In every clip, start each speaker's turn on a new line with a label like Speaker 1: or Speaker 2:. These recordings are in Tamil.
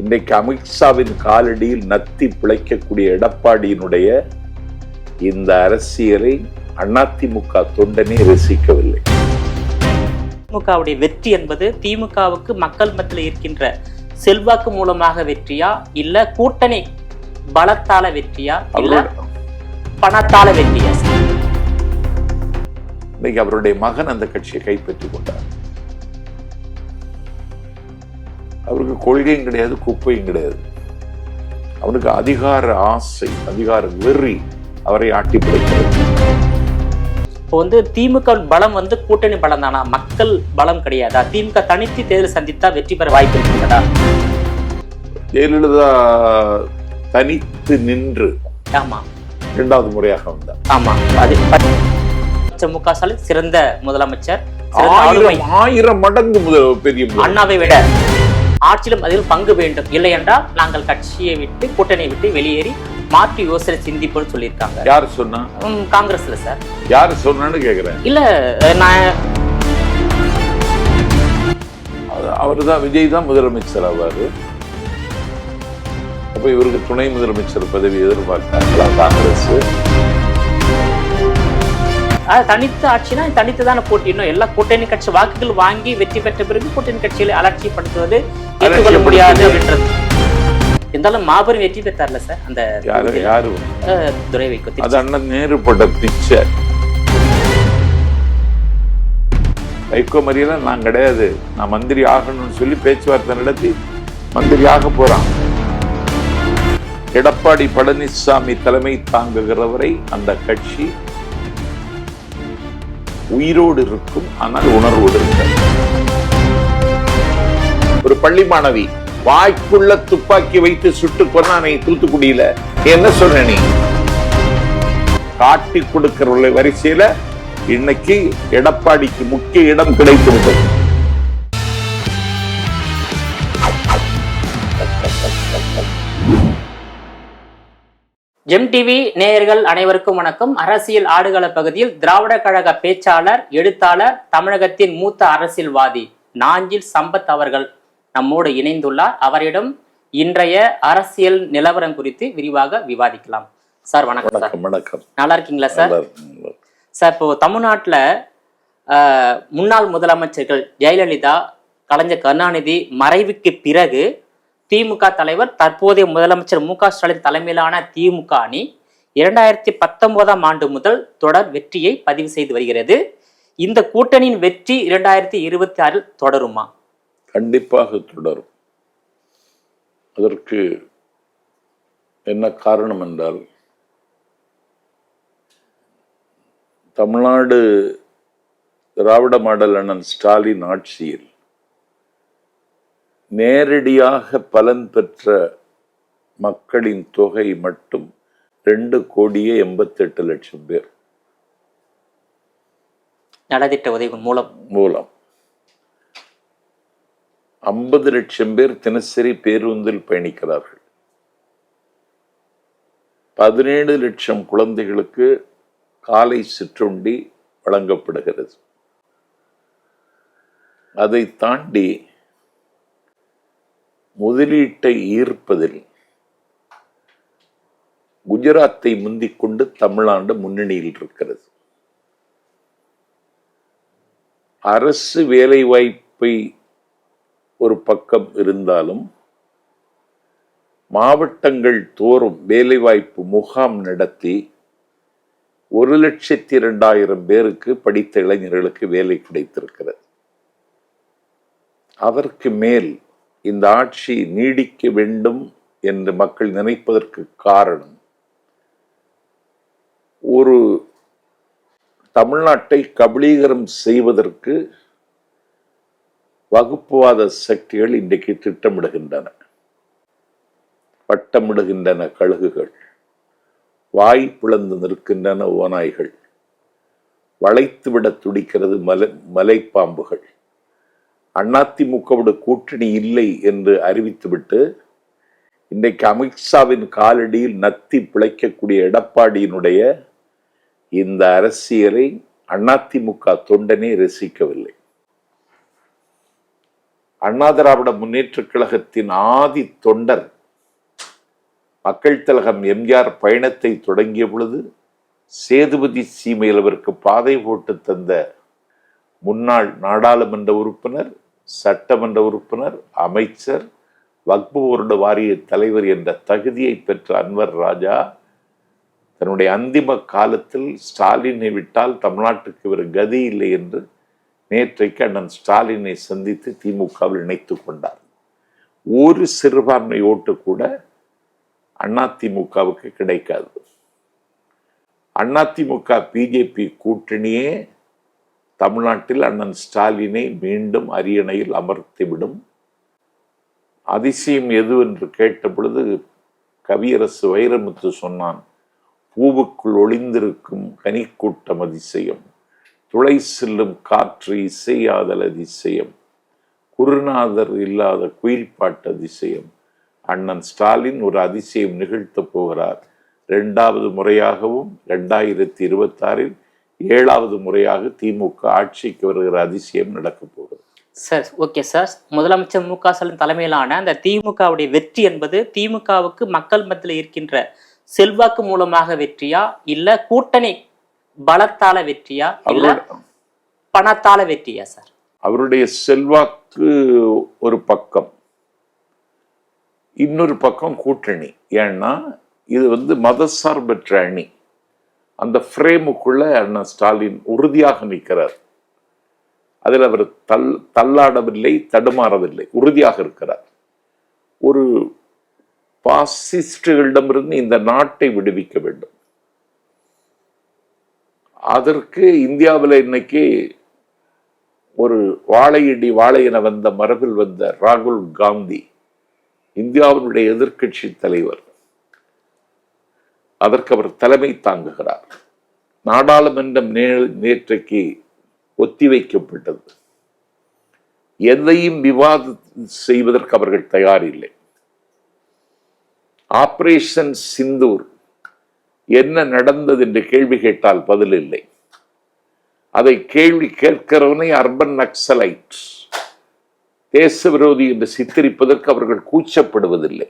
Speaker 1: இன்றைக்கு அமித்ஷாவின் காலடியில் நத்தி பிழைக்கக்கூடிய எடப்பாடியினுடைய இந்த அரசியலை அதிமுக தொண்டனே ரசிக்கவில்லை.
Speaker 2: திமுகவுடைய வெற்றி என்பது திமுகவுக்கு மக்கள் மத்தியில் இருக்கின்ற செல்வாக்கு மூலமாக வெற்றியா, இல்ல கூட்டணி பலத்தால வெற்றியா, இல்ல பணத்தால வெற்றியா?
Speaker 1: இன்னைக்கு அவருடைய மகன் அந்த கட்சியை கைப்பற்றிக் கொண்டார். அவருக்கு கொள்கையும் கிடையாது, குப்பையும் கிடையாது. அவனுக்கு அதிகார ஆசை, அதிகார வெறி அவரை ஆட்டி பிடிக்கிறது.
Speaker 2: இப்போ திமுக பலம் கூட்டணி பலம் தானா, மக்கள் பலம் கிடையாதா? திமுக தனித்து தேர்தல் சந்தித்தா வெற்றி பெற வாய்ப்பு இருக்கிறதா?
Speaker 1: ஜெயலலிதா தனித்து நின்று
Speaker 2: ஆமா
Speaker 1: இரண்டாவது முறையாக வந்தார்.
Speaker 2: ஆமா, அது மு க ஸ்டாலின் சிறந்த முதலமைச்சர்,
Speaker 1: 1000 மடங்கு பெரிய
Speaker 2: அண்ணாவை விட ஆட்சியிலும் அதில் பங்கு வேண்டும், இல்லை என்றால் நாங்கள் கட்சியை விட்டு கூட்டணியை விட்டு வெளியேறி மாற்றி யோசனை சிந்திப்போம் சொல்லியிருக்காங்க.
Speaker 1: யாரு சொன்னா?
Speaker 2: காங்கிரஸ்ல சார்.
Speaker 1: யாரு சொன்னான்னு கேக்குறேன்.
Speaker 2: இல்ல, நான்
Speaker 1: அவருதான், விஜய் தான் முதலமைச்சர் ஆவாரு. அப்ப இவருக்கு துணை முதலமைச்சர் பதவி எதிர்பார்த்தாங்களா காங்கிரஸ்?
Speaker 2: தனித்து ஆட்சினா தனித்து தானே போட்டிடணும். எல்லா கூட்டணி கட்சி வாக்குகள் வாங்கி வெற்றி பெற்ற பிறகு கூட்டணி கட்சிகளை அலட்சியப்படுத்துவது ஏற்றுக்கொள்ள முடியாது அப்படின்றது. இருந்தாலும் மாபெரும் வெற்றி பெற்றார்ல சார் அந்த
Speaker 1: யாரு?
Speaker 2: துரை வைகோ.
Speaker 1: அது அண்ணன் நேரு போட்ட பிச்சை. வைகோ மாதிரியெல்லாம் நான் கிடையாது, நான் மந்திரி ஆகணும்னு சொல்லி பேச்சுவார்த்தை நடத்தி மந்திரி ஆக போறான். எடப்பாடி பழனிசாமி தலைமை தாங்குகிறவரை அந்த கட்சி உயிரோடு இருக்கும், ஆனால் உணர்வோடு இருக்க. ஒரு பள்ளி மாணவி வாய்க்குள்ள துப்பாக்கி வைத்து சுட்டு கொன்னானே தூத்துக்குடியில, என்ன சொன்ன நீ? காட்டி கொடுக்கிற வரிசையில இன்னைக்கு எடப்பாடிக்கு முக்கிய இடம் கிடைத்திருக்கிறது.
Speaker 2: ஜெம் டிவி நேயர்கள் அனைவருக்கும் வணக்கம். அரசியல் ஆடுகள பகுதியில் திராவிட கழக பேச்சாளர், எழுத்தாளர், தமிழகத்தின் மூத்த அரசியல்வாதி நாஞ்சில் சம்பத் அவர்கள் நம்மோடு இணைந்துள்ளார். அவரிடம் இன்றைய அரசியல் நிலவரம் குறித்து விரிவாக விவாதிக்கலாம். சார் வணக்கம். சார்
Speaker 1: வணக்கம்.
Speaker 2: நல்லா இருக்கீங்களா சார்? சார், இப்போ தமிழ்நாட்டில் முன்னாள் முதலமைச்சர்கள் ஜெயலலிதா, கலைஞர் கருணாநிதி மறைவுக்கு பிறகு திமுக தலைவர், தற்போதைய முதலமைச்சர் மு க ஸ்டாலின் தலைமையிலான திமுக அணி 2019ஆம் ஆண்டு முதல் தொடர் வெற்றியை பதிவு செய்து வருகிறது. இந்த கூட்டணியின் வெற்றி 2026 தொடருமா?
Speaker 1: கண்டிப்பாக தொடரும். அதற்கு என்ன காரணம் என்றால், தமிழ்நாடு திராவிட மாடல் அண்ணன் ஸ்டாலின் ஆட்சியில் நேரடியாக பலன் பெற்ற மக்களின் தொகை மட்டும் 2,88,00,000 பேர்.
Speaker 2: நலத்திட்ட உதவி மூலம்
Speaker 1: 50 லட்சம் பேர் தினசரி பேருந்தில் பயணிக்கிறார்கள். 17 லட்சம் குழந்தைகளுக்கு காலை சிற்றுண்டி வழங்கப்படுகிறது. அதை தாண்டி முதலீட்டை ஈர்ப்பதில் குஜராத்தை முந்திக் கொண்டு தமிழ்நாடு முன்னணியில் இருக்கிறது. அரசு வேலை வாய்ப்பை ஒரு பக்கம் இருந்தாலும் மாவட்டங்கள் தோறும் வேலைவாய்ப்பு முகாம் நடத்தி 1,02,000 பேருக்கு, படித்த இளைஞர்களுக்கு வேலை கிடைத்திருக்கிறது. அதற்கு மேல் இந்த ஆட்சி நீடிக்க வேண்டும் என்று மக்கள் நினைப்பதற்கு காரணம், ஒரு தமிழ்நாட்டை கபலீகரம் செய்வதற்கு வகுப்புவாத சக்திகள் இன்றைக்கு திட்டமிடுகின்றன, வட்டமிடுகின்றன கழுகுகள், வாய் பிளந்து நிற்கின்றன ஓநாய்கள், வளைத்துவிட துடிக்கிறது மலைப்பாம்புகள். அதிமுகவோட கூட்டணி இல்லை என்று அறிவித்துவிட்டு இன்றைக்கு அமித்ஷாவின் காலடியில் நத்தி பிழைக்கக்கூடிய எடப்பாடியினுடைய இந்த அரசியலை அதிமுக தொண்டனே ரசிக்கவில்லை. அண்ணா திராவிட முன்னேற்றக் கழகத்தின் ஆதி தொண்டர் மக்கள் திலகம் எம்ஜிஆர் பயணத்தை தொடங்கிய பொழுது சேதுபதி சீமையில் அவருக்கு பாதை போட்டு தந்த முன்னாள் நாடாளுமன்ற உறுப்பினர், சட்டமன்ற உறுப்பினர், அமைச்சர், வக்பு போர்டு வாரிய தலைவர் என்ற தகுதியை பெற்ற அன்வர் ராஜா தன்னுடைய அந்திம காலத்தில் ஸ்டாலினை விட்டால் தமிழ்நாட்டுக்கு ஒரு கதி இல்லை என்று நேற்றைக்கு அண்ணன் ஸ்டாலினை சந்தித்து திமுகவில் இணைத்துக் கொண்டார். ஒரு சிறுபான்மை ஓட்டு கூட அதிமுகவுக்கு கிடைக்காது. அதிமுக பிஜேபி கூட்டணியே தமிழ்நாட்டில் அண்ணன் ஸ்டாலினை மீண்டும் அரியணையில் அமர்த்திவிடும். அதிசயம் எது என்று கேட்ட பொழுது கவியரசு வைரமுத்து சொன்னான், பூவுக்குள் ஒளிந்திருக்கும் கனிக்கூட்டம் அதிசயம், துளை செல்லும் காற்று இசையாதல் அதிசயம், குருநாதர் இல்லாத குயில் பாட்டு அதிசயம். அண்ணன் ஸ்டாலின் ஒரு அதிசயம் நிகழ்த்த போகிறார். 2வது முறையாகவும் 2026 7வது முறையாக திமுக ஆட்சிக்கு வருகிற அதிசயம் நடக்க போகிறது.
Speaker 2: Sir, okay sir. முதலமைச்சர் மு.க. ஸ்டாலின் தலைமையிலான அந்த திமுகவுடைய வெற்றி என்பது திமுகவுக்கு மக்கள் மத்தியில் இருக்கின்ற செல்வாக்கு மூலமாக வெற்றியா, இல்ல கூட்டணி பலத்தால வெற்றியா, இல்ல பணத்தால வெற்றியா சார்?
Speaker 1: அவருடைய செல்வாக்கு ஒரு பக்கம், இன்னொரு பக்கம் கூட்டணி. ஏன்னா இது மதசார்பற்ற அணி. அந்த ஃப்ரேமுக்குள்ள அண்ணன் ஸ்டாலின் உறுதியாக நிற்கிறார். அதில் அவர் தள்ளாடவில்லை, தடுமாறவில்லை, உறுதியாக இருக்கிறார். ஒரு பாசிஸ்டுகளிடமிருந்து இந்த நாட்டை விடுவிக்க வேண்டும். அதற்கு இந்தியாவில் இன்னைக்கு ஒரு வாழையடி வாழை என வந்த மரபில் வந்த ராகுல் காந்தி இந்தியாவினுடைய எதிர்க்கட்சி தலைவர். அதற்கு அவர் தலைமை தாங்குகிறார். நாடாளுமன்றம் நேற்றைக்கு ஒத்திவைக்கப்பட்டது. எதையும் விவாதம் செய்வதற்கு அவர்கள் தயாரில்லை. ஆபரேஷன் சிந்தூர் என்ன நடந்தது என்று கேள்வி கேட்டால் பதில் இல்லை. அதை கேள்வி கேட்கிறவனை அர்பன் நக்சலைட், தேச விரோதி என்று சித்தரிப்பதற்கு அவர்கள் கூச்சப்படுவதில்லை.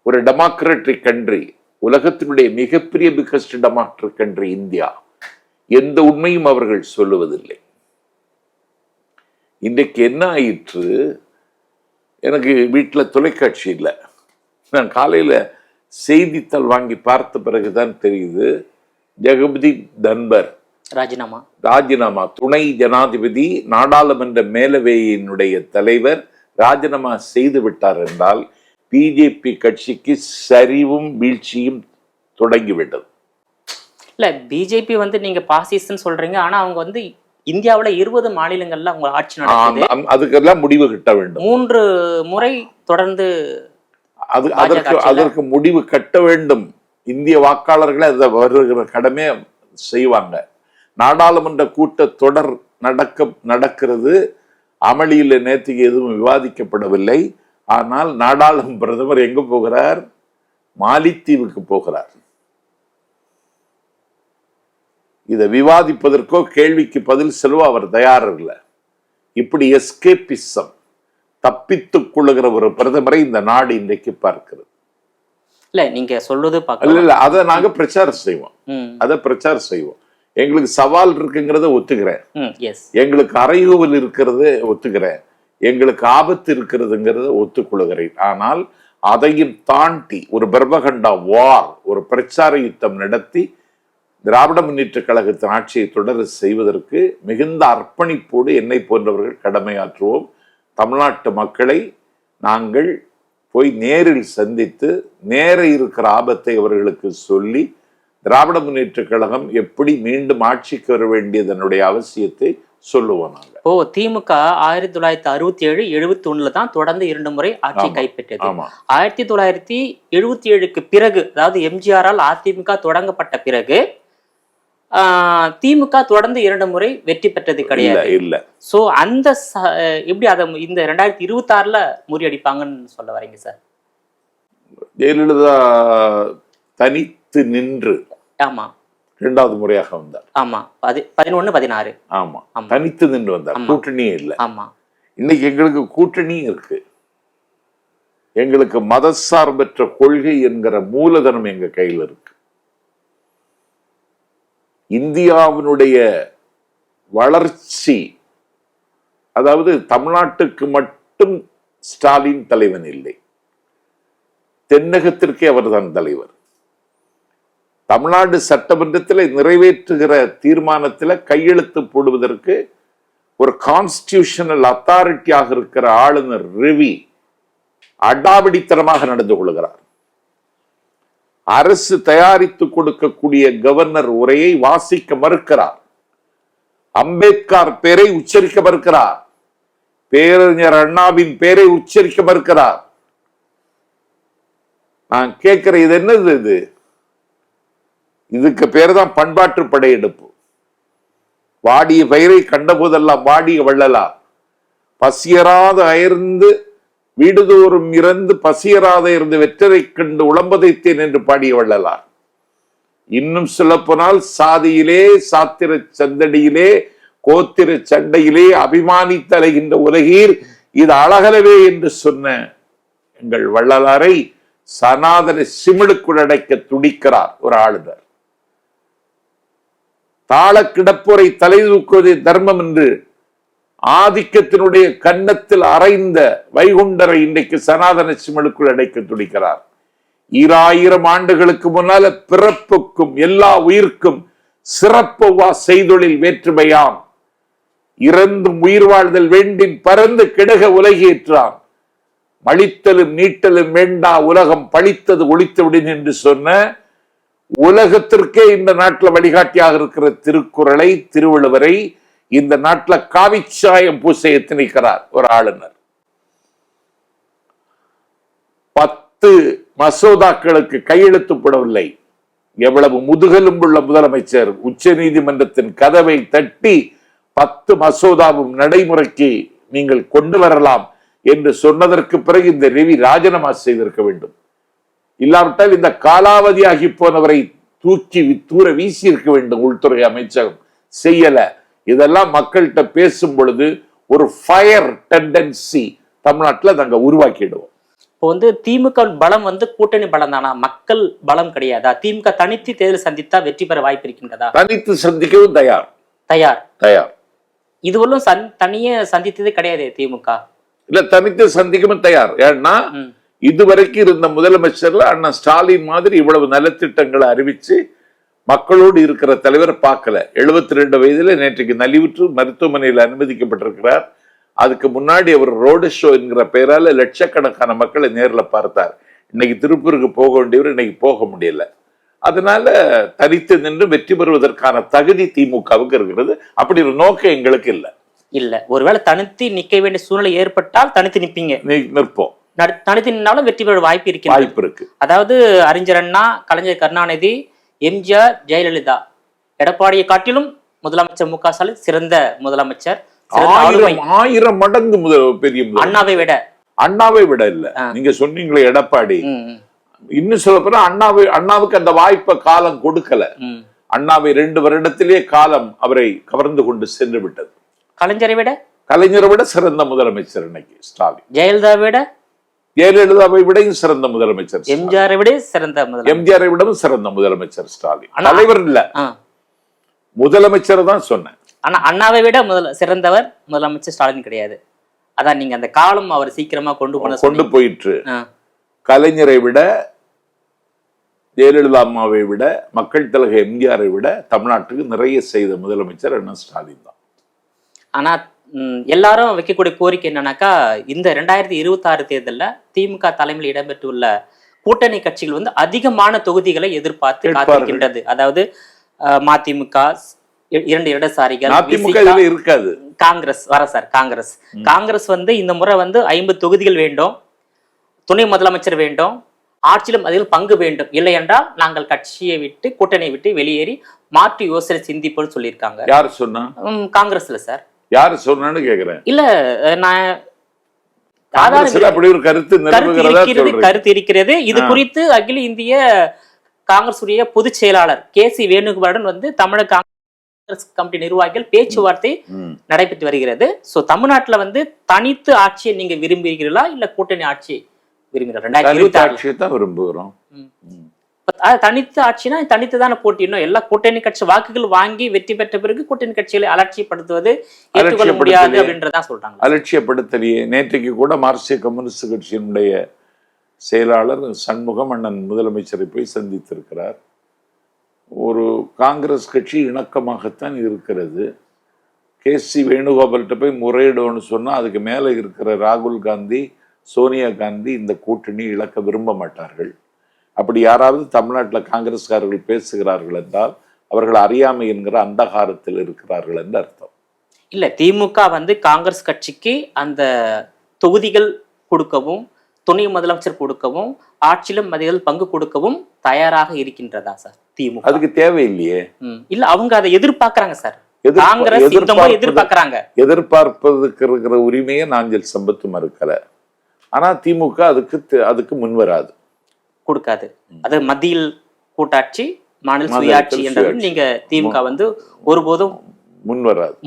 Speaker 1: ஒரு டெமோக்ராட்டிக் கண்ட்ரி, உலகத்தினுடைய மிகப்பெரிய பிகஸ்ட் டெமோக்ராட்டிக் கண்ட்ரி இந்தியா, எந்த உண்மையும் அவர்கள் சொல்லுவதில்லை. இன்றைக்கு என்ன ஆயிற்று, எனக்கு வீட்டில் தொலைக்காட்சி இல்லை. நான் காலையில் செய்தித்தாள் வாங்கி பார்த்த பிறகுதான் தெரியுது, ஜெகதீப் தன்பர் ராஜினாமா. துணை ஜனாதிபதி, நாடாளுமன்ற மேலவையினுடைய தலைவர் ராஜினாமா செய்து விட்டார் என்றால் பிஜேபி கட்சிக்கு சரிவும் வீழ்ச்சியும் தொடங்கிவிட்டது.
Speaker 2: இல்ல, பிஜேபி நீங்க பாசிசம் சொல்றீங்க, ஆனா அவங்க இந்தியாவுல 20 மாநிலங்கள்ல அவங்க ஆட்சி நடக்குது.
Speaker 1: அதுக்கெல்லாம் முடிவு கட்ட வேண்டும்.
Speaker 2: 3 முறை தொடர்ந்து
Speaker 1: அதற்கு முடிவு கட்ட வேண்டும். இந்திய வாக்காளர்களை அதை வருகிற கடமை செய்வாங்க. நாடாளுமன்ற கூட்டத்தொடர் நடக்கிறது. அமளியில் நேற்றுக்கு எதுவும் விவாதிக்கப்படவில்லை. ஆனால் நாடாளுமன்ற பிரதமர் எங்க போகிறார்? மாலித்தீவுக்கு போகிறார். இதை விவாதிப்பதற்கோ கேள்விக்கு பதில் செல்வோ அவர் தயார் இல்லை. இப்படி எஸ்கேபிசம், தப்பித்துக் கொள்ளுகிற ஒரு பிரதமரை இந்த நாடு இன்றைக்கு பார்க்கிறது.
Speaker 2: இல்ல, நீங்க சொல்றது
Speaker 1: இல்ல, அதை நாங்க பிரச்சாரம் செய்வோம். எங்களுக்கு சவால் இருக்குங்கிறத ஒத்துக்கிறேன். எங்களுக்கு அறைகூவல் இருக்கிறது ஒத்துக்கிறேன். எங்களுக்கு ஆபத்து இருக்கிறதுங்கிறத ஒத்துக்கொள்கிறேன். ஆனால் அதையும் தாண்டி ஒரு பிரபகண்டா வார், ஒரு பிரச்சார யுத்தம் நடத்தி திராவிட முன்னேற்ற கழகத்தின் ஆட்சியை தொடர செய்வதற்கு மிகுந்த அர்ப்பணிப்போடு என்னை போன்றவர்கள் கடமையாற்றுவோம். தமிழ்நாட்டு மக்களை நாங்கள் போய் நேரில் சந்தித்து நேர இருக்கிற ஆபத்தை அவர்களுக்கு சொல்லி திராவிட முன்னேற்ற கழகம் எப்படி மீண்டும் ஆட்சிக்கு வர வேண்டியதனுடைய அவசியத்தை சொல்லுவோம். நாங்க
Speaker 2: திமுக 1967, 71 தான் தொடர்ந்து 2 முறை ஆட்சி கைப்பற்றியது. 1977க்கு பிறகு, அதாவது எம்ஜிஆரால் அதிமுக தொடங்கப்பட்ட பிறகு திமுக தொடர்ந்து 2 முறை வெற்றி பெற்றது கிடையாது.
Speaker 1: இல்ல,
Speaker 2: சோ அந்த எப்படி அதை இந்த 2026ல முறியடிப்பாங்கன்னு சொல்ல வரீங்க சார்?
Speaker 1: ஜெயலலிதா தனித்து நின்று
Speaker 2: ஆமா
Speaker 1: 2வது முறையாக வந்தார்.
Speaker 2: ஆமா, 11, 16.
Speaker 1: ஆமா, தனித்து நின்று வந்தார். கூட்டணியே இல்லை.
Speaker 2: ஆமா,
Speaker 1: இன்னைக்கு எங்களுக்கு கூட்டணியும் இருக்கு. எங்களுக்கு மதசார்பற்ற கொள்கை என்கிற மூலதனம் எங்க கையில் இருக்கு. இந்தியாவினுடைய வளர்ச்சி, அதாவது தமிழ்நாட்டுக்கு மட்டும் ஸ்டாலின் தலைவன் இல்லை, தென்னகத்திற்கே அவர்தான் தலைவர். தமிழ்நாடு சட்டமன்றத்தில் நிறைவேற்றுகிற தீர்மானத்தில் கையெழுத்து போடுவதற்கு ஒரு கான்ஸ்டிடியூஷனல் அத்தாரிட்டியாக இருக்கிற ஆளுநர் ரவி அடாவடித்தனமாக நடந்து கொள்கிறார். அரசு தயாரித்து கொடுக்கக்கூடிய கவர்னர் உரையை வாசிக்க மறுக்கிறார். அம்பேத்கர் பெயரை உச்சரிக்க மறுக்கிறார். பேரறிஞர் அண்ணாவின் பெயரை உச்சரிக்க மறுக்கிறார். நான் கேட்கிற இது என்னது? இது இதுக்கு பேர் தான் பண்பாட்டு படையெடுப்பு. வாடிய பயிரை கண்டபோதெல்லாம் வாடிய வள்ளலா, பசியராத அயர்ந்து வீடுதோறும் இறந்து பசியராத இருந்து வெற்றரை கண்டு உளம்பதைத்தேன் என்று பாடிய வள்ளலார். இன்னும் சொல்ல போனால் சாதியிலே, சாத்திர சந்தடியிலே, கோத்திர சண்டையிலே அபிமானித்து அலைகின்ற உலகீர் இது அழகலவே என்று சொன்ன எங்கள் வள்ளலாரை சனாதன சிமிழுக்குள் அடைக்க துடிக்கிறார் ஒரு ஆளுநர். தாள கிடப்போரை தலை தூக்குவதே தர்மம் என்று ஆதிக்கத்தினுடைய கன்னத்தில் அறைந்த வைகுண்டரை இன்றைக்கு சனாதன சிமிழுக்குள் அடைக்க துடிக்கிறார். 2000 ஆண்டுகளுக்கு முன்னால பிறப்புக்கும் எல்லா உயிர்க்கும் சிறப்புவா செய்தொழில் வேற்றுமையாம், இறந்தும் உயிர் வாழ்தல் வேண்டின் பறந்து கிடக உலகேற்றான், மழித்தலும் நீட்டலும் வேண்டா உலகம் பழித்தது ஒழித்து விடும் என்று சொன்ன உலகத்திற்கே இந்த நாட்டில் வழிகாட்டியாக இருக்கிற திருக்குறளை, திருவள்ளுவரை இந்த நாட்டில் காவிச்சாயம் பூச எத்தனிக்கிறார் ஒரு ஆளுநர். 10 மசோதாக்களுக்கு கையெழுத்து போடவில்லை. எவ்வளவு முதுகெலும்புள்ள முதலமைச்சர் உச்ச நீதிமன்றத்தின் கதவை தட்டி 10 மசோதாவும் நடைமுறைக்கு நீங்கள் கொண்டு வரலாம் என்று சொன்னதற்கு பிறகு இந்த ரவி ராஜினாமா செய்திருக்க வேண்டும். இல்லாவிட்டால் இந்த காலாவதியாகி போனவரை தூக்கி தூர வீசி இருக்க வேண்டும் உள்துறை அமைச்சகம். செய்யல. இதெல்லாம் மக்கள்கிட்ட பேசும் பொழுது ஒரு ஃபயர் டெண்டன்சி தமிழ்நாட்டில் நாங்க உருவாக்கிடுவோம்.
Speaker 2: இப்போ திமுக பலம் கூட்டணி பலம் தானா, மக்கள் பலம் கிடையாதா? திமுக தனித்து தேர்தல் சந்தித்தா வெற்றி பெற வாய்ப்பு இருக்கின்றதா?
Speaker 1: தனித்து சந்திக்கவும் தயார்.
Speaker 2: தயார்
Speaker 1: தயார்.
Speaker 2: இதுவரையும் தனியே சந்தித்தது கிடையாது திமுக.
Speaker 1: இல்ல, தனித்து சந்திக்கவும் தயார். ஏன்னா இதுவரைக்கும் இருந்த முதலமைச்சர்ல அண்ணா ஸ்டாலின் மாதிரி இவ்வளவு நலத்திட்டங்களை அறிவிச்சு மக்களோடு இருக்கிற தலைவர் பார்க்கல. 72 வயதுல நேற்றைக்கு நலிவுற்று மருத்துவமனையில் அனுமதிக்கப்பட்டிருக்கிறார். அதுக்கு முன்னாடி அவர் ரோடு ஷோ என்கிற பெயரால லட்சக்கணக்கான மக்களை நேரில் பார்த்தார். இன்னைக்கு திருப்பூருக்கு போக வேண்டியவர் இன்னைக்கு போக முடியல. அதனால தனித்து நின்று வெற்றி பெறுவதற்கான தகுதி திமுகவுக்கு இருக்கிறது. அப்படி ஒரு நோக்கம் எங்களுக்கு இல்ல.
Speaker 2: ஒருவேளை தனித்து நிக்க வேண்டிய சூழ்நிலை ஏற்பட்டால் தனித்து நிற்பீங்க?
Speaker 1: நிற்போம்.
Speaker 2: தனித்து நின்னாலும் வெற்றி பெற வாய்ப்பு இருக்கு. அதாவது அறிஞர் அண்ணா, கலைஞர் கருணாநிதி, எம்ஜிஆர், ஜெயலலிதா, எடப்பாடியை காட்டிலும் முதலமைச்சர் மு.க. ஸ்டாலின் சிறந்த முதலமைச்சர்.
Speaker 1: 1000 மடங்கு பெரிய
Speaker 2: அண்ணாவை
Speaker 1: விட இல்ல. நீங்க சொன்னீங்களே எடப்பாடி, இன்னும் சொல்ல போனா அண்ணாவுக்கு அந்த வாய்ப்பை காலம் கொடுக்கல. அண்ணாவை 2 வருடத்திலேயே காலம் அவரை கவர்ந்து கொண்டு சென்று விட்டது. கலைஞரை விட சிறந்த முதலமைச்சர் இன்னைக்கு ஸ்டாலின். ஜெயலலிதாவை விடையும் சிறந்த முதலமைச்சர்.
Speaker 2: எம்ஜிஆரை
Speaker 1: விடவும் சிறந்த முதலமைச்சர் ஸ்டாலின். தலைவர் இல்ல, முதலமைச்சர் தான் சொன்னேன்.
Speaker 2: ஆனா அண்ணாவை விட சிறந்தவர் முதலமைச்சர் ஸ்டாலின் கிடையாது. அதான் நீங்க அந்த காலம் அவர் சீக்கிரமா கொண்டு
Speaker 1: போயிட்டு கலைஞரை விட, ஜெயலலிதா அம்மாவை விட, மக்கள் தலைவர் எம்ஜிஆரை விட தமிழ்நாட்டுக்கு நிறைய செய்த முதலமைச்சர் அண்ணா ஸ்டாலின் தான்.
Speaker 2: ஆனா எல்லாரும் வைக்கக்கூடிய கோரிக்கை என்னன்னாக்கா, இந்த 2026 தேர்தலில் திமுக தலைமையில் இடம்பெற்றுள்ள கூட்டணி கட்சிகள் அதிகமான தொகுதிகளை எதிர்பார்த்து காத்திருக்கின்றது. அதாவது மதிமுக, 2 இடதுசாரிகள்,
Speaker 1: இருக்காது.
Speaker 2: காங்கிரஸ் காங்கிரஸ் இந்த முறை 50 தொகுதிகள் வேண்டும், துணை முதலமைச்சர் வேண்டும், ஆட்சியிலும் அதில் பங்கு வேண்டும், இல்லை என்றால் நாங்கள் கட்சியை விட்டு கூட்டணியை விட்டு வெளியேறி மாற்று யோசனை சிந்திப்போம் சொல்லியிருக்காங்க.
Speaker 1: யார் சொன்னா?
Speaker 2: காங்கிரஸ்ல சார்.
Speaker 1: யாரு சொன்னான்னு கேக்குறேன்.
Speaker 2: இல்ல, நான் கருத்து இருக்கிறது. இது குறித்து அகில இந்திய காங்கிரஸ் பொதுச் செயலாளர் கே.சி. வேணுகோபாலுடன் தமிழக கமிட்டி நிர்வாகிகள் பேச்சுவார்த்தை நடைபெற்று வருகிறது. சோ தமிழ்நாட்டுல வந்து தனித்து ஆட்சியை நீங்க விரும்புகிறீர்களா இல்ல கூட்டணி ஆட்சி விரும்புகிறீங்களா? 2026
Speaker 1: தான் விரும்புகிறோம்.
Speaker 2: தனித்து ஆட்சினா தனித்து தானே போட்டிடணும். எல்லா கூட்டணி கட்சி வாக்குகள் வாங்கி வெற்றி பெற்ற பிறகு கூட்டணி கட்சிகளை அலட்சியப்படுத்துவது ஏற்றுக்கொள்ள முடியாது அப்படின்றதான் சொல்றாங்க.
Speaker 1: அலட்சியப்படுத்தலையே. நேற்றைக்கு கூட மார்க்சிய கம்யூனிஸ்ட் கட்சியினுடைய செயலாளர் சண்முகம் அண்ணன் முதலமைச்சரை போய் சந்தித்திருக்கிறார். ஒரு காங்கிரஸ் கட்சி இணக்கமாகத்தான் இருக்கிறது. கே.சி. வேணுகோபால்கிட்ட போய் முறையிடுவோன்னு சொன்னா அதுக்கு மேல இருக்கிற ராகுல் காந்தி, சோனியா காந்தி இந்த கூட்டணி இழக்க விரும்ப மாட்டார்கள். அப்படி யாராவது தமிழ்நாட்டில் காங்கிரஸ்காரர்கள் பேசுகிறார்கள் என்றால் அவர்கள் அறியாமை என்கிற அந்தகாரத்தில் இருக்கிறார்கள் என்று அர்த்தம்.
Speaker 2: இல்ல, திமுக வந்து காங்கிரஸ் கட்சிக்கு அந்த தொகுதிகள் கொடுக்கவும், துணை முதலமைச்சர் கொடுக்கவும், ஆட்சியிலும் அதிகள் பங்கு கொடுக்கவும் தயாராக இருக்கின்றதா சார் திமுக?
Speaker 1: அதுக்கு தேவையில்லையே.
Speaker 2: இல்ல, அவங்க அதை எதிர்பார்க்கறாங்க சார். காங்கிரஸ் எதிர்பார்க்கறாங்க.
Speaker 1: எதிர்பார்ப்பதற்கு இருக்கிற உரிமையை நாஞ்சில் சம்பத்து மறுக்கல. ஆனா திமுக அதுக்கு முன்வராது, கொடுக்காது.
Speaker 2: அது மத்தியில் கூட்டாட்சி, மாநில சுயாட்சி என்றது நீங்க திமுக வந்து ஒருபோதும்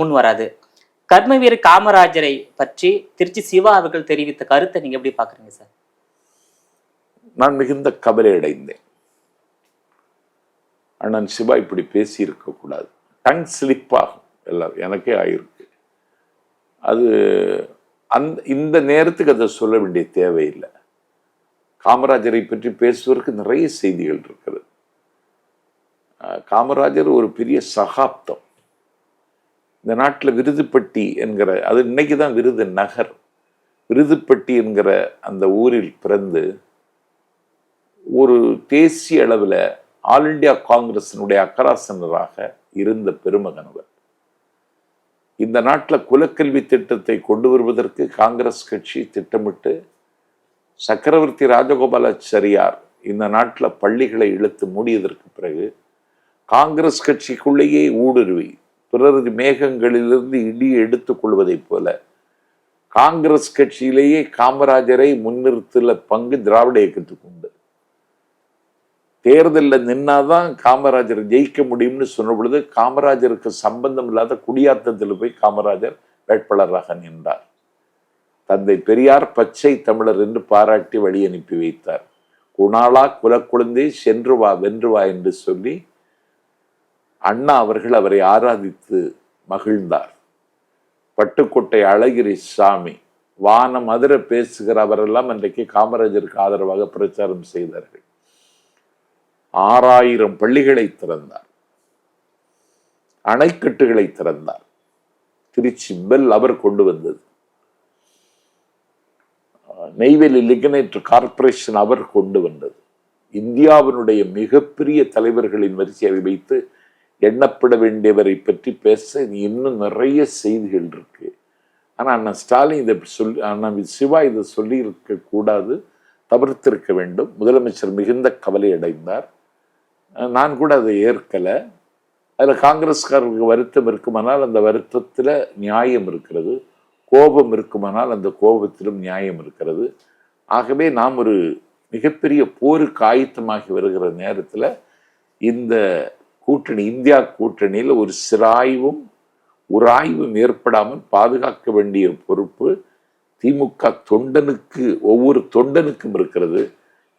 Speaker 2: முன்வராது. கர்மவீர காமராஜரை பற்றி திருச்சி சிவா அவர்கள் தெரிவித்த கருத்தை நீங்க எப்படி பாக்குறீங்க சார்?
Speaker 1: நான் மிகுந்த கவலை அடைந்தேன். அண்ணன் சிவா இப்படி பேசி இருக்க கூடாது. டங் ஸ்லிப் ஆகும் எல்லாரும், எனக்கே ஆயிருக்கு. அது இந்த நேரத்துக்கு அதை சொல்ல வேண்டிய தேவையில்லை. காமராஜரை பற்றி பேசுவதற்கு நிறைய செய்திகள் இருக்கிறது. காமராஜர் ஒரு பெரிய சகாப்தம். இந்த நாட்டில் விருதுப்பட்டி என்கிற, அது இன்னைக்கு தான் விருது நகர், விருதுப்பட்டி என்கிற அந்த ஊரில் பிறந்து ஒரு தேசிய அளவில் ஆல் இண்டியா காங்கிரசினுடைய அக்கராசனராக இருந்த பெருமகனவர். இந்த நாட்டில் குலக்கல்வி திட்டத்தை கொண்டு வருவதற்கு காங்கிரஸ் கட்சி திட்டமிட்டு சக்கரவர்த்தி ராஜகோபாலாச்சாரியார் இந்த நாட்டில் பள்ளிகளை இழுத்து மூடியதற்கு பிறகு காங்கிரஸ் கட்சிக்குள்ளேயே ஊடுருவி பிறரது மேகங்களிலிருந்து இடி எடுத்துக் கொள்வதைப் போல காங்கிரஸ் கட்சியிலேயே காமராஜரை முன்னிறுத்தல பங்கு திராவிட இயக்கத்துக்கு உண்டு. தேர்தலில் நின்னாதான் காமராஜர் ஜெயிக்க முடியும்னு சொன்ன பொழுது காமராஜருக்கு சம்பந்தம் இல்லாத குடியாத்தத்தில் போய் காமராஜர் வேட்பாளராக நின்றார். தந்தை பெரியார் பச்சை தமிழர் என்று பாராட்டி வழி அனுப்பி வைத்தார். குணாளா குலக்குழந்தை சென்று வா வென்று வா என்று சொல்லி அண்ணா அவர்கள் அவரை ஆராதித்து மகிழ்ந்தார். பட்டுக்கோட்டை அழகிரி சாமி, வான மதுரை பேசுகிற அவரெல்லாம் அன்றைக்கு காமராஜருக்கு ஆதரவாக பிரச்சாரம் செய்தார்கள். 6000 பள்ளிகளை திறந்தார், அணைக்கட்டுகளை திறந்தார். திருச்சி பெல் அவர் கொண்டு வந்தது. நெய்வேலி லிக்னைட் கார்பரேஷன் அவர் கொண்டு வந்தது. இந்தியாவினுடைய மிகப்பெரிய தலைவர்களின் வரிசையை வைத்து எண்ணப்பட வேண்டியவரை பற்றி பேச இன்னும் நிறைய செய்திகள் இருக்கு. ஆனா அண்ணன் ஸ்டாலின் இதை சொல்லி, அண்ணன் சிவா இதை சொல்லி இருக்க கூடாது, தவிர்த்திருக்க வேண்டும். முதலமைச்சர் மிகுந்த கவலை அடைந்தார். நான் கூட அதை ஏற்கல. அதுல காங்கிரஸ்காரர்களுக்கு வருத்தம் இருக்குமானால் அந்த வருத்தத்துல நியாயம் இருக்கிறது, கோபம் இருக்குமானால் அந்த கோபத்திலும் நியாயம் இருக்கிறது. ஆகவே நாம் ஒரு மிகப்பெரிய போருக்கு ஆயத்தமாகி வருகிற நேரத்தில் இந்த கூட்டணி, இந்தியா கூட்டணியில் ஒரு சிராய்வும் உராய்வும் ஏற்படாமல் பாதுகாக்க வேண்டிய பொறுப்பு திமுக தொண்டனுக்கு, ஒவ்வொரு தொண்டனுக்கும் இருக்கிறது.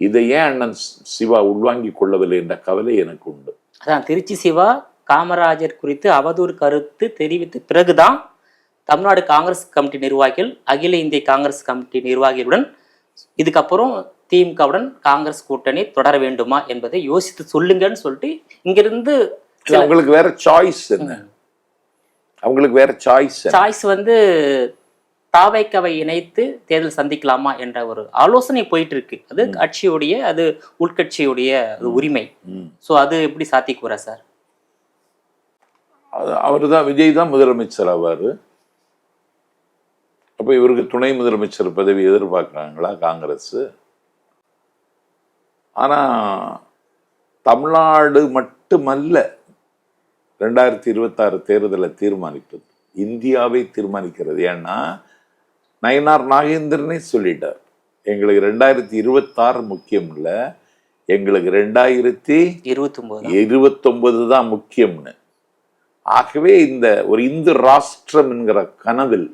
Speaker 1: இதை ஏன் அண்ணன் சிவா உள்வாங்கி கொள்ளவில்லை என்ற கவலை எனக்கு உண்டு.
Speaker 2: அதான் திருச்சி சிவா காமராஜர் குறித்து அவதூறு கருத்து தெரிவித்த பிறகுதான் தமிழ்நாடு காங்கிரஸ் கமிட்டி நிர்வாகிகள் அகில இந்திய காங்கிரஸ் கமிட்டி நிர்வாகிகளுடன் இதுக்கப்புறம் திமுகவுடன் காங்கிரஸ் கூட்டணி தொடர வேண்டுமா என்பதை யோசித்து சொல்லுங்கன்னு சொல்லிட்டு இங்கிருந்து
Speaker 1: அவங்களுக்கு வேற சாய்ஸ் என்ன? அவங்களுக்கு வேற சாய்ஸ்
Speaker 2: வந்து தாவைக்கவை இணைத்து தேர்தல் சந்திக்கலாமா என்ற ஒரு ஆலோசனை போயிட்டு இருக்கு. அது கட்சியுடைய, அது உள்கட்சியுடைய உரிமை. சோ அது எப்படி சாத்திக்கூறா சார்?
Speaker 1: அவரு தான், விஜய் தான் முதலமைச்சர் ஆவாரு. அப்ப இவருக்கு துணை முதலமைச்சர் பதவி எதிர்பார்க்கிறாங்களா காங்கிரஸ்? ஆனா தமிழ்நாடு மட்டுமல்ல 2026 தேர்தலை தீர்மானிப்பது, இந்தியாவை தீர்மானிக்கிறது. ஏன்னா நயினார் நாகேந்திரனே சொல்லிட்டார், எங்களுக்கு 2026 முக்கியம் இல்ல, எங்களுக்கு 2029 தான் முக்கியம்னு. ஆகவே இந்த ஒரு இந்து ராஷ்டிரம் என்கிற கனவில்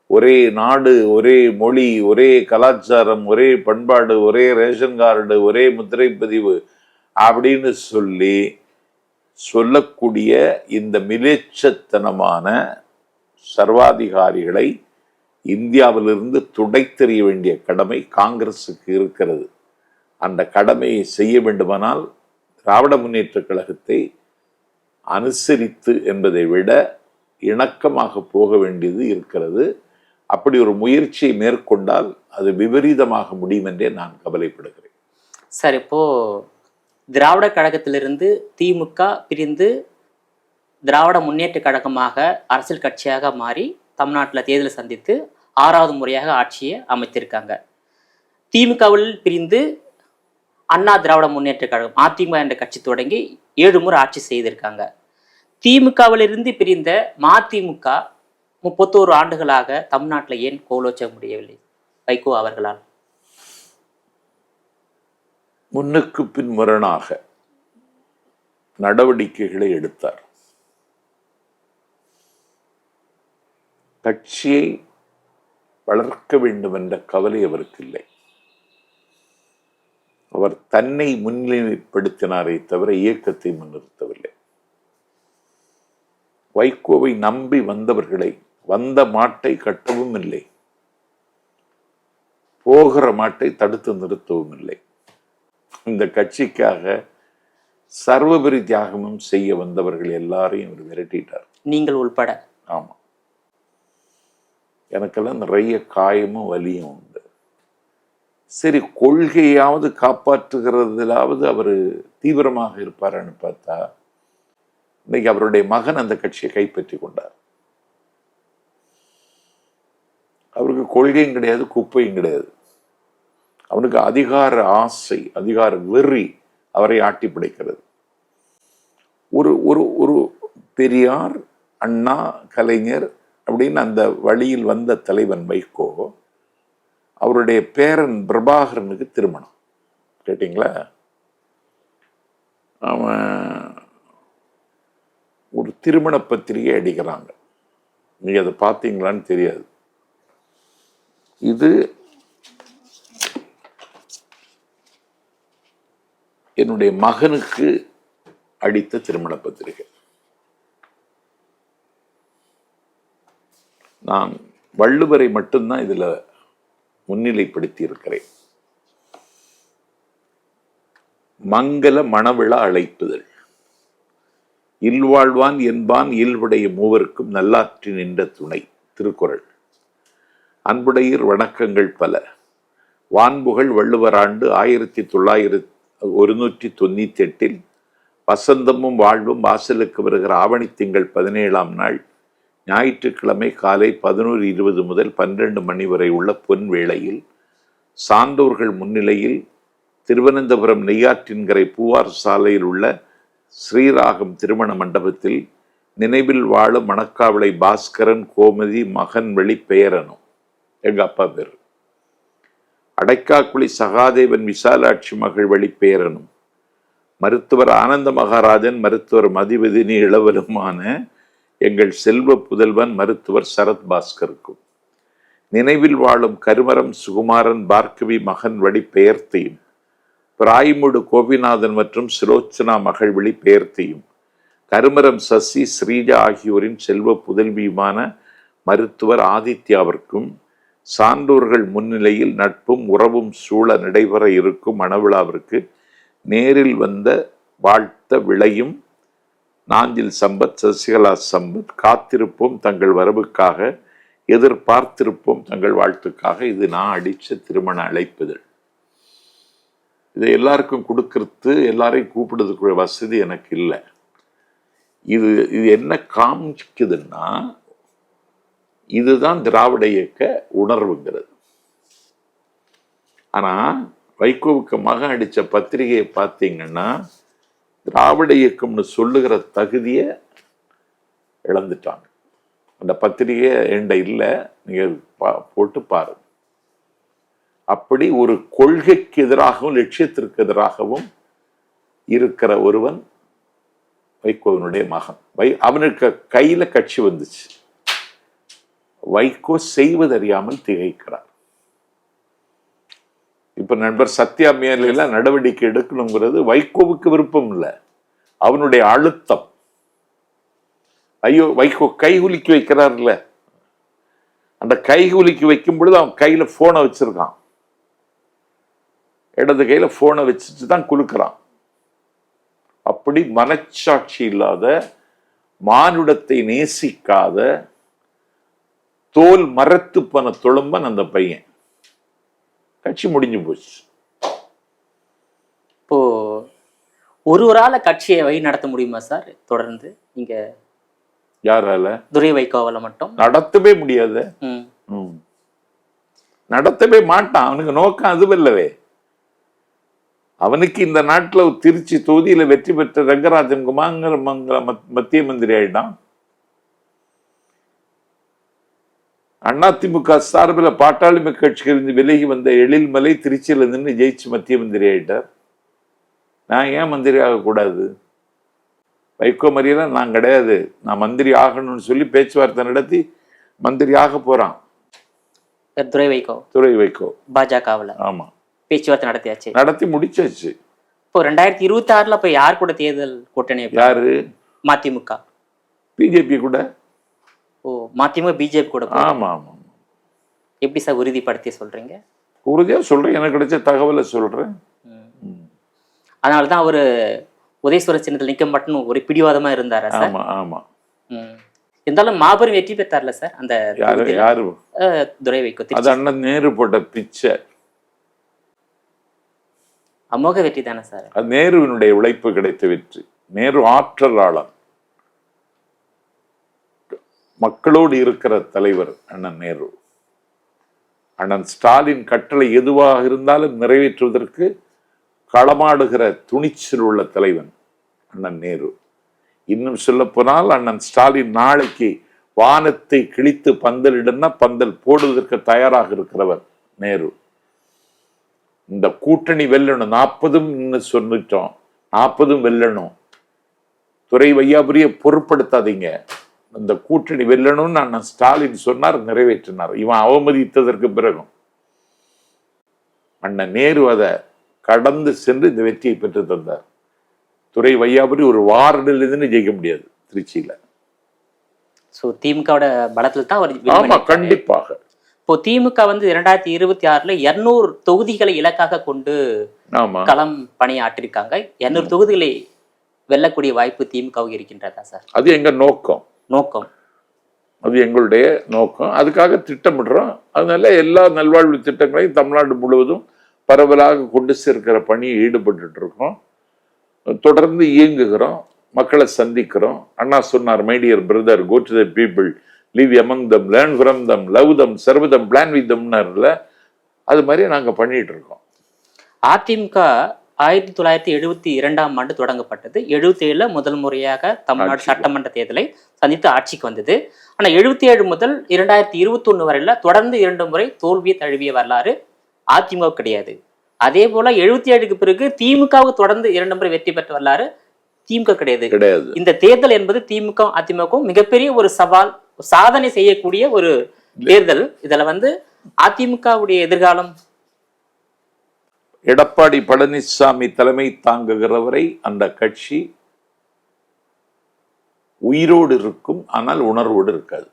Speaker 1: ஒரே நாடு, ஒரே மொழி, ஒரே கலாச்சாரம், ஒரே பண்பாடு, ஒரே ரேஷன் கார்டு, ஒரே முத்திரை பதிவு அப்படின்னு சொல்லக்கூடிய இந்த மிலேச்சத்தனமான சர்வாதிகாரிகளை இந்தியாவிலிருந்து துடைத்தெறிய வேண்டிய கடமை காங்கிரசுக்கு இருக்கிறது. அந்த கடமையை செய்ய வேண்டுமானால் திராவிட முன்னேற்ற கழகத்தை அனுசரித்து என்பதை விட இணக்கமாக போக வேண்டியது இருக்கிறது. அப்படி ஒரு முயற்சியை மேற்கொண்டால் அது விபரீதமாக முடியும் என்றே நான் கவலைப்படுகிறேன்.
Speaker 2: சார், இப்போ திராவிட கழகத்திலிருந்து திமுக பிரிந்து திராவிட முன்னேற்ற கழகமாக அரசியல் கட்சியாக மாறி தமிழ்நாட்டில் தேர்தலை சந்தித்து 6வது முறையாக ஆட்சியை அமைத்திருக்காங்க. திமுகவில் பிரிந்து அண்ணா திராவிட முன்னேற்ற கழகம் அதிமுக என்ற கட்சி தொடங்கி 7 முறை ஆட்சி செய்திருக்காங்க. திமுகவிலிருந்து பிரிந்த மதிமுக 31 ஆண்டுகளாக தமிழ்நாட்டில் ஏன் கோலோச்ச முடியவில்லை வைகோ அவர்களால்?
Speaker 1: முன்னுக்கு பின் முரணாக நடவடிக்கைகளை எடுத்தார். கட்சியை வளர்க்க வேண்டும் என்ற கவலை அவருக்கு இல்லை. அவர் தன்னை முன்னிலைப்படுத்தினாரே தவிர இயக்கத்தை முன்னிறுத்தவில்லை. வைகோவை நம்பி வந்தவர்களை வந்த மாட்டை கட்டவும் இல்லை, போகிற மாட்டை தடுத்து நிறுத்தவும் இல்லை. இந்த கட்சிக்காக சர்வபெரி தியாகமும் செய்ய வந்தவர்கள் எல்லாரையும் அவர் விரட்டிட்டார்,
Speaker 2: நீங்கள் உள்பட.
Speaker 1: ஆமா, எனக்கெல்லாம் நிறைய காயமும் வலியும் உண்டு. சரி, கொள்கையாவது காப்பாற்றுகிறதுலாவது அவர் தீவிரமாக இருப்பாருன்னு பார்த்தா இன்னைக்கு அவருடைய மகன் அந்த கட்சியை கைப்பற்றி கொண்டார். அவருக்கு கொள்கையும் கிடையாது, குப்பையும் கிடையாது. அவனுக்கு அதிகார ஆசை, அதிகார வெறி அவரை ஆட்டி பிடிக்கிறது. ஒரு ஒரு ஒரு பெரியார், அண்ணா, கலைஞர் அப்படின்னு அந்த வழியில் வந்த தலைவன் வைகோ, அவருடைய பேரன் பிரபாகரனுக்கு திருமணம். கேட்டீங்களா? அவன் ஒரு திருமண பத்திரிகை அடிக்கிறாங்க. நீங்க அதை பார்த்தீங்களான்னு தெரியாது. இது என்னுடைய மகனுக்கு அடித்த திருமண பத்திரிகை. நான் வள்ளுவரை மட்டும்தான் இதுல முன்னிலைப்படுத்தி இருக்கிறேன். மங்கள மணவிழா அழைப்புதல், இல்வாழ்வான் என்பான் இல்வுடைய மூவருக்கும் நல்லாற்றி நின்ற துணை. திருக்குறள். அன்புடையீர் வணக்கங்கள் பல. வான்புகழ் வள்ளுவர் ஆண்டு 1998 வசந்தமும் வாழ்வும் வாசலுக்கு வருகிற ஆவணி திங்கள் 17ஆம் நாள் ஞாயிற்றுக்கிழமை காலை 11:20 முதல் 12 மணி வரை உள்ள பொன் வேளையில் சான்றோர்கள் முன்னிலையில் திருவனந்தபுரம் நெய்யாற்றின்கரை பூவார் சாலையில் உள்ள ஸ்ரீராகம் திருமண மண்டபத்தில் நினைவில் வாழும் மணக்காவளை பாஸ்கரன் கோமதி மகன் வெளி பெயரனும், எங்க அப்பா பேர், அடைக்காக்குழி சகாதேவன் விசாலாட்சி மகள் வெளி பெயரனும், மருத்துவர் ஆனந்த மகாராஜன் மருத்துவர் மதிவதினி இளவலுமான எங்கள் செல்வ புதல்வன் மருத்துவர் சரத் பாஸ்கருக்கும், நினைவில் வாழும் கருமரம் சுகுமாரன் பார்கவி மகன் வழி பெயர்த்தையும், பிராய்முடு கோபிநாதன் மற்றும் சுலோச்சனா மகள் வழி பெயர்த்தையும், கருமரம் சசி ஸ்ரீஜா ஆகியோரின் செல்வ புதல்வியுமான மருத்துவர் ஆதித்யாவிற்கும் சான்றோர்கள் முன்னிலையில் நட்பும் உறவும் சூழ நடைபெற இருக்கும் மணவிழாவிற்கு நேரில் வந்த வாழ்த்த விளையும் நாஞ்சில் சம்பத், சசிகலா சம்பத் காத்திருப்போம் தங்கள் வரவுக்காக, எதிர்பார்த்திருப்போம் தங்கள் வாழ்த்துக்காக. இது நான் அடிச்ச திருமண அழைப்புதல். இதை எல்லாருக்கும் கொடுக்கறது, எல்லாரையும் கூப்பிடுறதுக்குரிய வசதி எனக்கு இல்லை. இது என்ன காமிக்குதுன்னா, இதுதான் திராவிட இயக்க உணர்வுங்கிறது. ஆனா வைகோவுக்கு மகன் அடிச்ச பத்திரிகையை பார்த்தீங்கன்னா திராவிட இயக்கம்னு சொல்லுகிற தகுதியை இழந்துட்டாங்க. அந்த பத்திரிகை என்கிட்ட இல்லை, நீங்க போட்டு பாருங்க. அப்படி ஒரு கொள்கைக்கு எதிராகவும் லட்சியத்திற்கு எதிராகவும் இருக்கிற ஒருவன் வைகோவினுடைய மகன். அவனுக்கு கையில கட்சி வந்துச்சு. வைகோ செய்வதறியாமல் திகைக்கிறார். இப்ப நண்பர் சத்யா மேல நடவடிக்கை எடுக்கணுங்கிறது வைகோவுக்கு விருப்பம் இல்லை, அவனுடைய அழுத்தம். ஐயோ, வைகோ கைகுலுக்கி வைக்கிறார்ல, அந்த கைகுலுக்கி வைக்கும் பொழுது அவன் கையில போனை வச்சிருக்கான். இடது கையில போனை வச்சுட்டு தான் குலுக்கிறான். அப்படி மனச்சாட்சி இல்லாத, மானுடத்தை நேசிக்காத, தோல் மரத்து பன தொழும்பன் அந்த பையன். கட்சி முடிஞ்சு போச்சு.
Speaker 2: இப்போ ஒரு ஆள கட்சியை வழி நடத்த முடியுமா சார்? தொடர்ந்து நீங்க
Speaker 1: யாரால?
Speaker 2: துரை வைகோவால மட்டும்
Speaker 1: நடத்தவே முடியாது. நடத்தவே மாட்டான். அவனுக்கு நோக்கம் அதுவல்லவே. அவனுக்கு இந்த நாட்டுல திருச்சி தொகுதியில வெற்றி பெற்ற ரங்கராஜன் குமாங்கிற மத்திய மந்திரி ஆயிட்டான். அதிமுக சார்பில் பாட்டாளி மக்கள் கட்சியிலிருந்து விலகி வந்த எழில்மலை திருச்சியில நின்று ஜெயிச்சு மத்திய மந்திரி ஆயிட்டார். நான் ஏன் மந்திரி ஆகக்கூடாது? வைகோ மறியெல்லாம் நான் கிடையாது, நான் மந்திரி ஆகணும்னு சொல்லி பேச்சுவார்த்தை நடத்தி மந்திரி ஆக போறான். துரை வைகோ
Speaker 2: பாஜகவில்.
Speaker 1: ஆமா,
Speaker 2: பேச்சுவார்த்தை நடத்தியாச்சு,
Speaker 1: நடத்தி முடிச்சாச்சு.
Speaker 2: இப்போ 2026 இப்ப யார் கூட தேர்தல் கூட்டணி? யாரு? மதிமுக,
Speaker 1: பிஜேபி கூட.
Speaker 2: ஓ, மதிமுக பிஜேபி கூட.
Speaker 1: ஆமா ஆமா.
Speaker 2: எப்படி சார் உறுதிப்படுத்தி சொல்றீங்க?
Speaker 1: உறுதியா சொல்றேன், எனக்கு கிடைச்ச தகவலை சொல்றேன்.
Speaker 2: அதனாலதான் அவரு உதயசுவர சின்னத்தில் நிக்க மட்டும் ஒரு பிடிவாதமா இருந்தாரா சார்?
Speaker 1: ஆமா ஆமா.
Speaker 2: இருந்தாலும் மாபெரும் வெற்றி பெற்றார்ல சார் அந்த
Speaker 1: யாரு?
Speaker 2: துரை வைகோ.
Speaker 1: அது அண்ணன் நேரு போட்ட பிச்சை.
Speaker 2: அமோக வெற்றி தானே சார்?
Speaker 1: அது நேருவினுடைய உழைப்பு கிடைத்த வெற்றி. நேரு ஆற்றலாளன், மக்களோடு இருக்கிற தலைவர் அண்ணன் நேரு. அண்ணன் ஸ்டாலின் கட்டளை எதுவாக இருந்தாலும் நிறைவேற்றுவதற்கு களமாடுகிற துணிச்சல் உள்ள தலைவன் அண்ணன் நேரு. இன்னும் சொல்ல போனால் அண்ணன் ஸ்டாலின் நாளைக்கு வானத்தை கிழித்து பந்தலிடன்னா பந்தல் போடுவதற்கு தயாராக இருக்கிறவர் நேரு. இந்த கூட்டணி வெல்லணும், 40 சொல்லிட்டோம், 40 வெல்லணும். துரை வையாபுரிய பொருட்படுத்தாதீங்க, இந்த கூட்டணி வெல்லணும்னு அண்ணன் ஸ்டாலின் சொன்னார், நிறைவேற்றினார். இவன் அவமதித்ததற்கு பிறகும் அண்ணன் நேரு அதை கடந்து சென்று இந்த வெற்றியை பெற்று தந்தார். துரை வையாபுரி ஒரு வார்டில் இருந்து ஜெயிக்க முடியாது திருச்சியில.
Speaker 2: திமுக பலத்தில் தான் அவர்.
Speaker 1: ஆமா, கண்டிப்பாக.
Speaker 2: இப்போ திமுக 2026 200 தொகுதிகளை இலக்காக கொண்டு களம் பணியாற்றிருக்காங்க. 200 தொகுதிகளை வெல்லக்கூடிய வாய்ப்பு திமுகவுக்கு இருக்கின்றதா சார்?
Speaker 1: அது எங்க நோக்கம். அது எங்களுடைய நோக்கம். அதுக்காக திட்டமிடுறோம். அதனால எல்லா நல்வாழ்வு திட்டங்களையும் தமிழ்நாடு முழுவதும் பரவலாக கொண்டு சேர்க்கிற பணியை ஈடுபட்டு இருக்கோம். தொடர்ந்து இயங்குகிறோம், மக்களை சந்திக்கிறோம். அண்ணா சொன்னார், my dear brother, go to the people, live among them, learn from them, love them, serve them, plan with them. அது மாதிரி நாங்க பண்ணிட்டு இருக்கோம்.
Speaker 2: அதிமுக 1972ஆம் ஆண்டு தொடங்கப்பட்டது. 77 முதல் முறையாக தமிழ்நாடு சட்டமன்ற தேர்தலை சந்தித்து ஆட்சிக்கு வந்தது. ஆனா 77 முதல் 2021 வரையில தொடர்ந்து 2 முறை தோல்வியை தழுவிய வரலாறு அதிமுக கிடையாது. அதே போல 77க்கு பிறகு திமுகவுக்கு தொடர்ந்து 2 முறை வெற்றி பெற்ற வரலாறு திமுக கிடையாது. இந்த தேர்தல் என்பது திமுக அதிமுகவும் மிகப்பெரிய ஒரு சவால், சாதனை செய்யக்கூடிய ஒரு தேர்தல். இதுல அதிமுகவுடைய எதிர்காலம்
Speaker 1: எடப்பாடி பழனிசாமி தலைமை தாங்குகிறவரை அந்த கட்சி உயிரோடு இருக்கும், ஆனால் உணர்வோடு இருக்காது.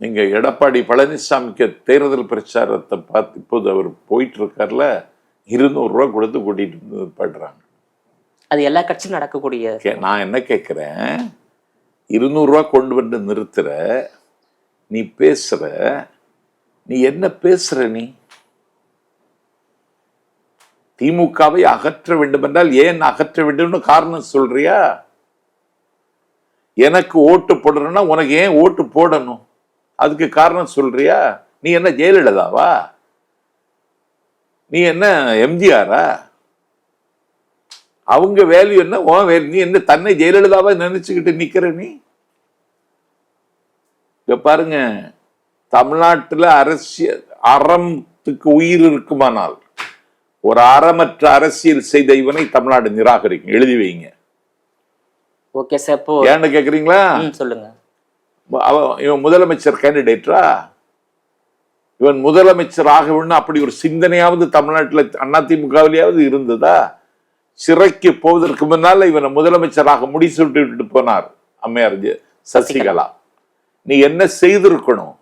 Speaker 1: நீங்க எடப்பாடி பழனிசாமிக்கு தேர்தல் பிரச்சாரத்தை பார்த்து இப்போது அவர் போயிட்டு இருக்கார்ல, 200 ரூபாய் கொடுத்து கூட்டிட்டு படுறாங்க.
Speaker 2: அது எல்லா கட்சியும் நடக்கக்கூடிய.
Speaker 1: நான் என்ன கேட்கிறேன், 200 ரூபாய் கொண்டு வந்து நிறுத்துற, நீ பேசுற, நீ என்ன பேசுற? நீ திமுகவை அகற்ற வேண்டும் என்றால் ஏன் அகற்ற வேண்டும்னு காரணம் சொல்றியா? எனக்கு ஓட்டு போடணும்னா உனக்கு ஏன் ஓட்டு போடணும், அதுக்கு காரணம் சொல்றியா? நீ என்ன ஜெயலலிதாவா? நீ என்ன எம்ஜிஆரா? அவங்க வேல்யூ என்ன, உன் வேல்யூ? நீ என்ன தன்னை ஜெயலலிதாவா நினைச்சுக்கிட்டு நிக்கிற? நீ இங்க பாருங்க, தமிழ்நாட்டுல அரசியல் அறத்துக்கு உயிர் இருக்குமானால், ஒரு அறமற்ற அரசியல் செய்த இவனை தமிழ்நாடு நிராகரிக்கும். எழுதி வைங்க.
Speaker 2: Okay sir. இப்போ
Speaker 1: ஏன்னு கேக்குறீங்களா?
Speaker 2: சொல்லுங்க.
Speaker 1: இவன் முதலமைச்சர் கேண்டிடேட்டா? இவன் முதலமைச்சர் ஆகணும்னு அப்படி ஒரு சிந்தனையாவது தமிழ்நாட்டில் அதிமுகவிலேயாவது இருந்ததா? சிறைக்கு போவதற்கு முன்னால இவனை முதலமைச்சராக முடிசூட்டு போனார் அம்மையார் சசிகலா. நீ என்ன செய்திருக்கணும்?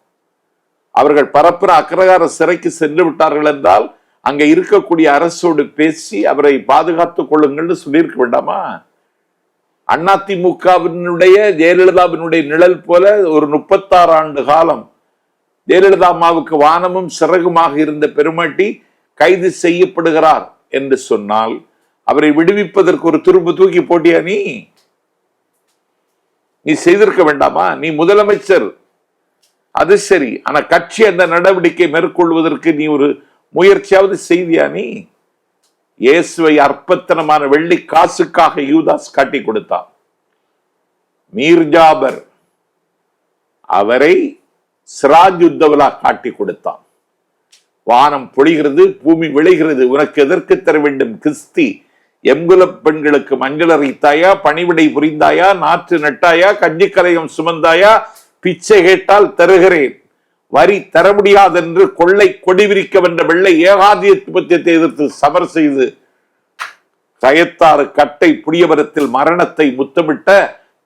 Speaker 1: அவர்கள் பரப்புற அக்ரகார சிறைக்கு சென்று விட்டார்கள் என்றால் அங்க இருக்கக்கூடிய அரசோடு பேசி அவரை பாதுகாத்துக் கொள்ளுங்கள்னு சொல்லியிருக்க வேண்டாமா? அதிமுகவினுடைய ஜெயலலிதாவினுடைய நிழல் போல ஒரு 36 ஆண்டு காலம் ஜெயலலிதா அம்மாவுக்கு வானமும் சிறகுமாக இருந்த பெருமாட்டி கைது செய்யப்படுகிறார் என்று சொன்னால் அவரை விடுவிப்பதற்கு ஒரு துரும்பு தூக்கி போட்டியா? நீ செய்திருக்க வேண்டாமா? நீ முதலமைச்சர், அது சரி. ஆனா கட்சி அந்த நடவடிக்கை மேற்கொள்வதற்கு நீ ஒரு முயற்சியாவது செய்தியா? இயேசுவை அற்பத்தனமான வெள்ளி காசுக்காக யூதாஸ் காட்டி கொடுத்தான். மீர்ஜாபர் அவரை சிராஜ் உத்தவலா காட்டி கொடுத்தான். வானம் பொழிகிறது, பூமி விளைகிறது, உனக்கு எதற்கு தர வேண்டும் கிறிஸ்தி? எங்குல பெண்களுக்கு மஞ்சள் அரைத்தாயா? பணிவிடை புரிந்தாயா? நாற்று நட்டாயா? கஞ்சி கலையம் சுமந்தாயா? பிச்சை கேட்டால் தருகிறேன், வரி தர முடியாதென்று கொள்ளை கொடி விரிக்க வென்ற வெள்ளை ஏகாதிபத்தியத்தை எதிர்த்து சமர் செய்து கயத்தாறு கட்டை புளியவரத்தில் மரணத்தை முத்தமிட்ட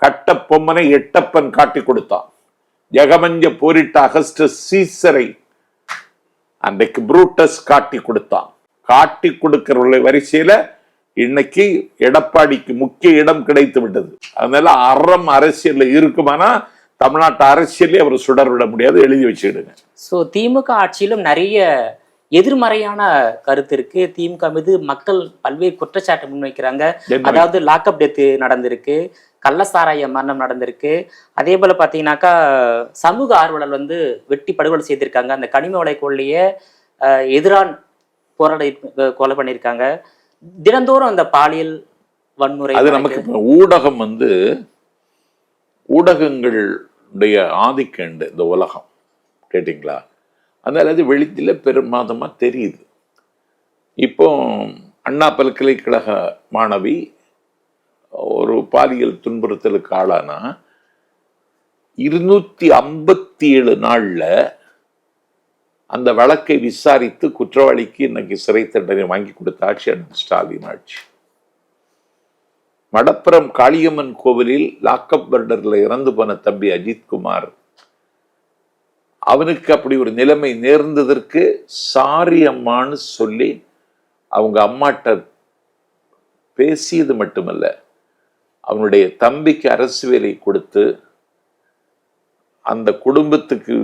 Speaker 1: கட்ட பொம்மனை எட்டப்பன் காட்டி கொடுத்தான். ஜெகமஞ்ச போரிட்ட அகஸ்டஸ் சீசரை அன்றைக்கு புரூட்டஸ் காட்டி கொடுத்தான். காட்டி கொடுக்கிற வரிசையில இன்னைக்கு எடப்பாடிக்கு முக்கிய இடம் கிடைத்து விட்டது. அதனால அறம் அரசியல் இருக்குமானா தமிழ்நாட்டு அரசியலே அவர் சுடர் விட முடியாது. எழுதி வச்சுக்கிடுங்க.
Speaker 2: சோ திமுக ஆட்சியிலும் நிறைய எதிர்மறையான கருத்து இருக்கு. திமுக மீது மக்கள் பல்வேறு குற்றச்சாட்டு முன்வைக்கிறாங்க. அதாவது லாக்அப் டெத் நடந்திருக்கு, கள்ளசாராய மரணம் நடந்திருக்கு. அதே போல பாத்தீங்கன்னாக்கா சமூக ஆர்வலர் வெட்டி படுகொலை செய்திருக்காங்க. அந்த கனிம வளை கொள்ளைய எதிரான் போராட கொலை பண்ணியிருக்காங்க. தினந்தோறும் அந்த பாலியல் வன்முறை.
Speaker 1: அது நமக்கு ஊடகம் ஊடகங்களுடைய ஆதிக்கம் இந்த உலகம், கேட்டீங்களா? அதனால அது வெளியில பெருமாதமா தெரியுது. இப்போ அண்ணா பல்கலைக்கழக மாணவி ஒரு பாலியல் துன்புறுத்தலுக்கு ஆளானா 257 நாள்ல அந்த வழக்கை விசாரித்து குற்றவாளிக்கு இன்னைக்கு சிறை தண்டனை வாங்கி கொடுத்த ஆட்சி ஸ்டாலின் ஆட்சி. மடப்புறம் காளியம்மன் கோவிலில் லாக்அப் மர்டர்ல இறந்து போன தம்பி அஜித்குமார், அவனுக்கு அப்படி ஒரு நிலைமை நேர்ந்ததற்கு சாரி அம்மான்னு சொல்லி அவங்க அம்மாட்ட பேசியது மட்டுமல்ல, அவனுடைய தம்பிக்கு அரசு வேலை கொடுத்து அந்த குடும்பத்துக்கு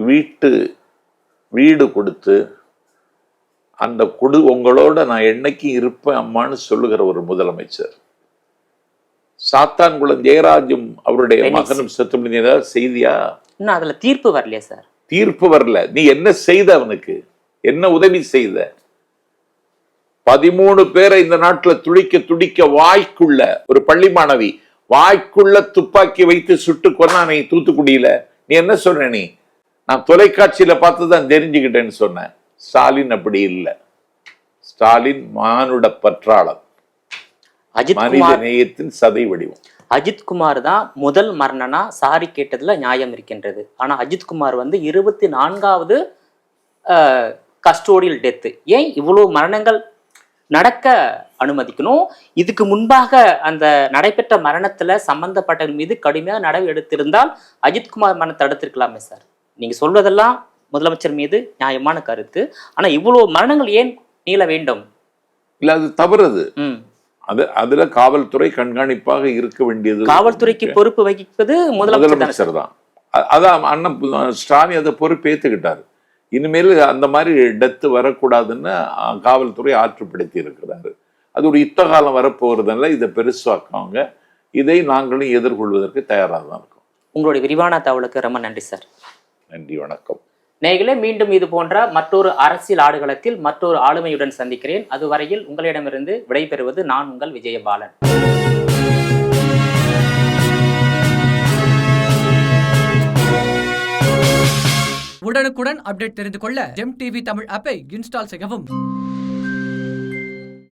Speaker 1: வீடு கொடுத்து அந்த உங்களோட நான் என்னைக்கும் இருப்பேன் அம்மான்னு சொல்லுகிற ஒரு முதலமைச்சர். சாத்தான்குளம் ஜெயராஜும் அவருடைய மகனும் செத்து முடிஞ்சதா செய்தியா?
Speaker 2: இன்னும் அதுல தீர்ப்பு வரலையா சார்?
Speaker 1: தீர்ப்பு வரல. நீ என்ன செய்த? அவனுக்கு என்ன உதவி செய்த? 13 பேரை இந்த நாட்டுல துடிக்க வாய்க்குள்ள ஒரு பள்ளி மாணவி வாய்க்குள்ள துப்பாக்கி வைத்து சுட்டு கொன்னானே தூத்துக்குடியில. நீ என்ன சொன்ன? நான் தொலைக்காட்சியில பார்த்துதான் தெரிஞ்சுக்கிட்டேன்னு சொன்னேன். ஸ்டாலின் அப்படி இல்லை. ஸ்டாலின் மானுட பற்றாளன், மனித நேயத்தின் சதை வடிவம்.
Speaker 2: அஜித்குமார் தான் முதல் மரணனா சாரி கேட்டதுல நியாயம் இருக்கின்றது. ஆனா அஜித்குமார் 24வது கஸ்டோடியல் டெத்து. ஏன் இவ்வளவு மரணங்கள் நடக்க அனுமதிக்கணும்? இதுக்கு முன்பாக அந்த நடைபெற்ற மரணத்துல சம்பந்தப்பட்ட மீது கடுமையாக நடவடிக்கை எடுத்திருந்தால் அஜித்குமார் மரணத்தை தடுத்திருக்கலாமே சார். நீங்க சொல்வதெல்லாம் முதலமைச்சர் மீது நியாயமான கருத்து. ஆனா இவ்வளவு மரணங்கள் ஏன் நீள வேண்டும்?
Speaker 1: இல்ல, அது தவறுது. அதுல காவல்துறை கண்காணிப்பாக இருக்க வேண்டியது.
Speaker 2: காவல்துறைக்கு பொறுப்பு வகிப்பது முதலமைச்சர் தான்.
Speaker 1: அதான் அண்ணன் ஸ்டாலின் அதை பொறுப்பு ஏத்துக்கிட்டாரு. இனிமேல் அந்த மாதிரி டெத்து வரக்கூடாதுன்னு காவல்துறை ஆற்றுப்படுத்தி இருக்கிறாரு. அது ஒரு யுத்த காலம் வரப்போறதுனால இதை பெருசாக்குவாங்க. இதை நாங்களும் எதிர்கொள்வதற்கு தயாராக தான் இருக்கோம்.
Speaker 2: உங்களுடைய விரிவான தகவலுக்கு ரொம்ப நன்றி சார்.
Speaker 1: நன்றி, வணக்கம்.
Speaker 2: நேயர்களே, மீண்டும் இது போன்ற மற்றொரு அரசியல் ஆடுகளத்தில் மற்றொரு ஆளுமையுடன் சந்திக்கிறேன். அதுவரையில் உங்களிடமிருந்து விடைபெறுவது நான் உங்கள் விஜயபாலன்.
Speaker 3: உடனுக்குடன் அப்டேட் தெரிந்து கொள்ள ஜெம் டிவி தமிழ் ஆப்பை இன்ஸ்டால் செய்யவும்.